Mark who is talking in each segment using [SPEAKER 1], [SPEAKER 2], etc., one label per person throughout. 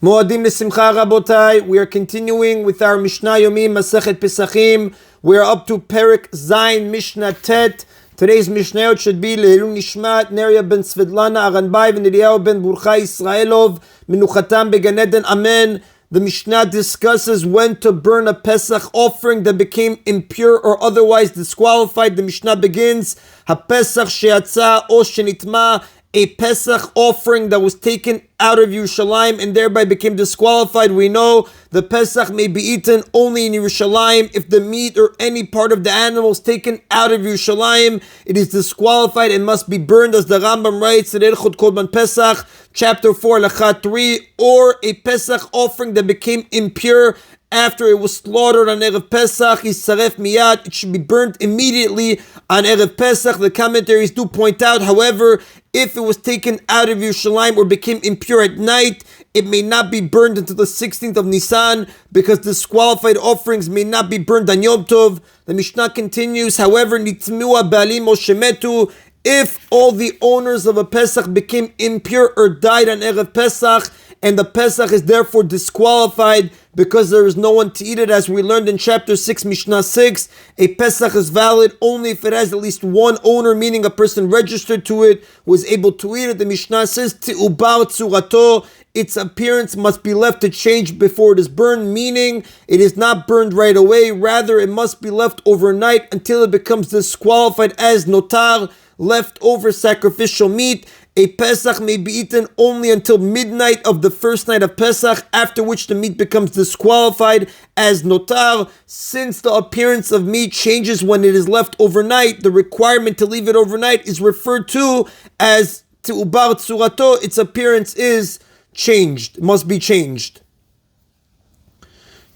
[SPEAKER 1] Moadim L'Simcha Rabotai. We are continuing with our Mishna Yomi Masechet Pesachim. We are up to Perek Zayin Mishnah Tet. Today's Mishnayot should be Le'ilun Nishmat Neria ben Svedlana Aranbai ben Eliyahu ben Burcha Israelov Menuchatam Began Eden. Amen. The Mishnah discusses when to burn a Pesach offering that became impure or otherwise disqualified. The Mishnah begins, HaPesach she'atza o shenitma, a Pesach offering that was taken out of Yerushalayim and thereby became disqualified. We know the Pesach may be eaten only in Yerushalayim. If the meat or any part of the animal is taken out of Yerushalayim, it is disqualified and must be burned, as the Rambam writes in Erchot Korban Pesach, chapter 4, Lacha 3, or a Pesach offering that became impure after it was slaughtered on Erev Pesach, is saref miyad. It should be burnt immediately on Erev Pesach. The commentaries do point out, however, if it was taken out of Yerushalayim or became impure at night, it may not be burned until the 16th of Nisan, because disqualified offerings may not be burned on Yom Tov. The Mishnah continues, however, nitmua ba'alim o shemetu, if all the owners of a Pesach became impure or died on Erev Pesach, and the Pesach is therefore disqualified because there is no one to eat it, as we learned in chapter 6, Mishnah 6, a Pesach is valid only if it has at least one owner, meaning a person registered to it was able to eat it. The Mishnah says, Ti'ubar tzurato, its appearance must be left to change before it is burned, meaning it is not burned right away, rather it must be left overnight until it becomes disqualified as notar, leftover sacrificial meat. A Pesach may be eaten only until midnight of the first night of Pesach, after which the meat becomes disqualified as notar. Since the appearance of meat changes when it is left overnight, the requirement to leave it overnight is referred to as Ti'ubar Tzurato. Its appearance is changed, must be changed.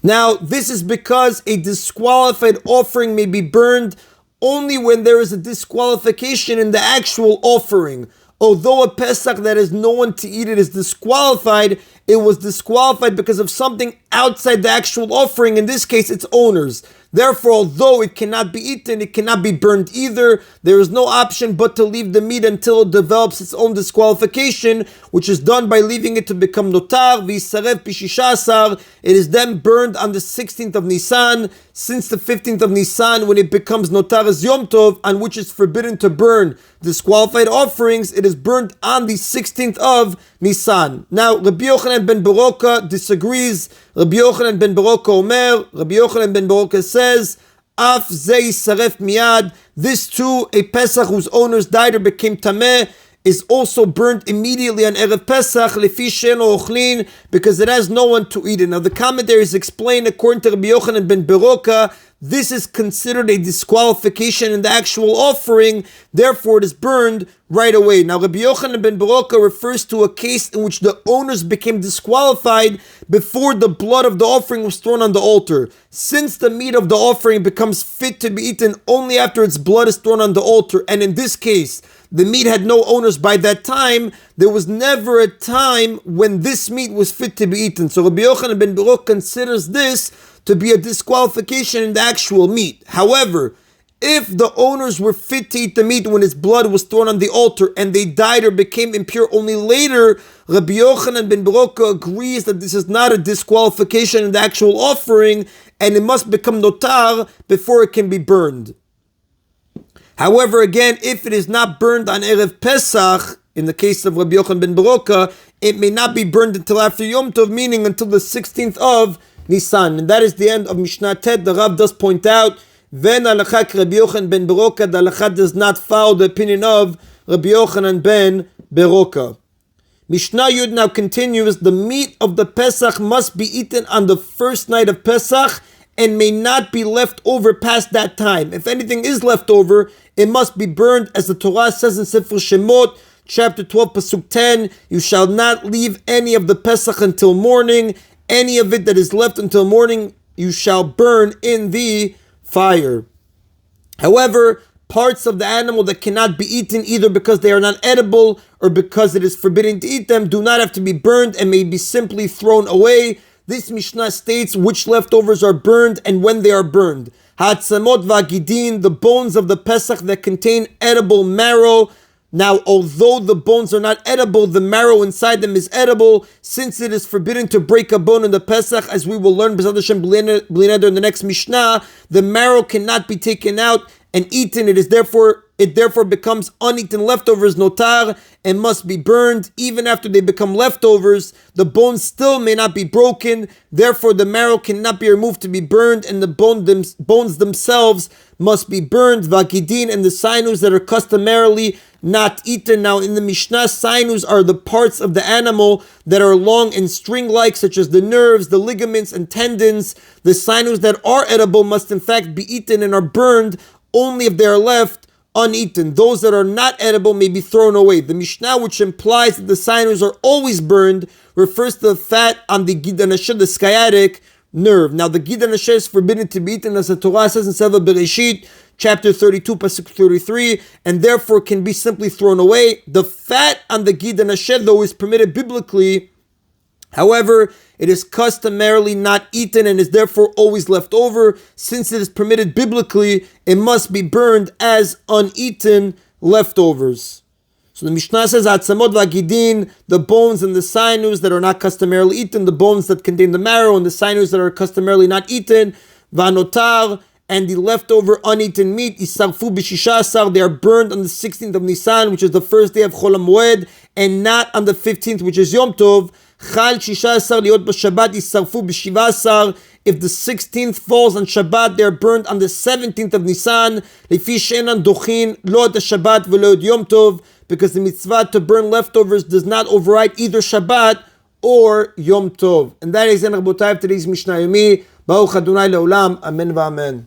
[SPEAKER 1] Now, this is because a disqualified offering may be burned only when there is a disqualification in the actual offering. Although a Pesach that has no one to eat it is disqualified, it was disqualified because of something outside the actual offering, in this case its owners. Therefore, although it cannot be eaten, it cannot be burned either. There is no option but to leave the meat until it develops its own disqualification, which is done by leaving it to become notar, v'yisarev b'shishasar. It is then burned on the 16th of Nisan. Since the 15th of Nisan, when it becomes notar as Yom Tov, on which is forbidden to burn disqualified offerings, it is burned on the 16th of Nisan. Now, Rabbi Yochanan ben Beroka disagrees. Rabbi Yochanan ben Beroka Omer, Rabbi Yochanan ben Beroka says, Af zei saref miyad, this too, a Pesach whose owners died or became tameh, is also burnt immediately on Erev Pesach, lefi she'eno ochlin, because it has no one to eat it. Now the commentaries explain, according to Rabbi Yochanan ben Beroka, this is considered a disqualification in the actual offering, therefore it is burned right away. Now Rabbi Yochanan ben Beroka refers to a case in which the owners became disqualified before the blood of the offering was thrown on the altar. Since the meat of the offering becomes fit to be eaten only after its blood is thrown on the altar, and in this case, the meat had no owners by that time, there was never a time when this meat was fit to be eaten. So Rabbi Yochanan ben Beroka considers this to be a disqualification in the actual meat. However, if the owners were fit to eat the meat when its blood was thrown on the altar and they died or became impure only later, Rabbi Yochanan ben Beroka agrees that this is not a disqualification in the actual offering and it must become notar before it can be burned. However, again, if it is not burned on Erev Pesach, in the case of Rabbi Yochanan ben Beroka, it may not be burned until after Yom Tov, meaning until the 16th of Nisan. And that is the end of Mishnah Tet. The Rav does point out, Ven alachak Rabbi Yochanan ben Beroka, the halakha does not follow the opinion of Rabbi Yochanan ben Beroka. Mishnah Yud now continues, the meat of the Pesach must be eaten on the first night of Pesach and may not be left over past that time. If anything is left over, it must be burned, as the Torah says in Sefer Shemot, chapter 12, Pasuk 10, you shall not leave any of the Pesach until morning. Any of it that is left until morning, you shall burn in the fire. However, parts of the animal that cannot be eaten, either because they are not edible or because it is forbidden to eat them, do not have to be burned and may be simply thrown away. This Mishnah states which leftovers are burned and when they are burned. Ha'atzamot va'gidin, the bones of the Pesach that contain edible marrow, Now, although the bones are not edible, the marrow inside them is edible, since it is forbidden to break a bone in the Pesach, as we will learn B'ezrat Hashem Bli Neder in the next Mishnah. The marrow cannot be taken out and eaten. It therefore becomes uneaten leftovers, notar, and must be burned. Even after they become leftovers, the bones still may not be broken. Therefore, the marrow cannot be removed to be burned, and the bones themselves must be burned. Vagidin, and the sinews that are customarily not eaten. Now, in the Mishnah, sinews are the parts of the animal that are long and string-like, such as the nerves, the ligaments, and tendons. The sinews that are edible must in fact be eaten and are burned only if they are left uneaten. Those that are not edible may be thrown away. The Mishnah, which implies that the sinews are always burned, refers to the fat on the Gid HaNasheh, the sciatic nerve. Now, the Gid HaNasheh is forbidden to be eaten, as the Torah says in Sefer Bereshit, chapter 32, pasuk 33, and therefore can be simply thrown away. The fat on the Gid HaNasheh, though, is permitted biblically. However, it is customarily not eaten and is therefore always left over. Since it is permitted biblically, it must be burned as uneaten leftovers. So the Mishnah says, Atzamot v'agidin, the bones and the sinews that are not customarily eaten, the bones that contain the marrow and the sinews that are customarily not eaten, v'anotar, and the leftover uneaten meat, isarfu b'shishasar, they are burned on the 16th of Nisan, which is the first day of Chol Moed, and not on the 15th, which is Yom Tov. Chal shishasar liot b'Shabbat isarfu b'shivasar. If the 16th falls on Shabbat, they are burned on the 17th of Nisan. Lefi she'enan dochin lo et Shabbat v'lo et Yom Tov, because the mitzvah to burn leftovers does not override either Shabbat or Yom Tov. And that is in Rabotai today's Mishna Yomi. Baruch Adonai le'olam. Amen v'amen.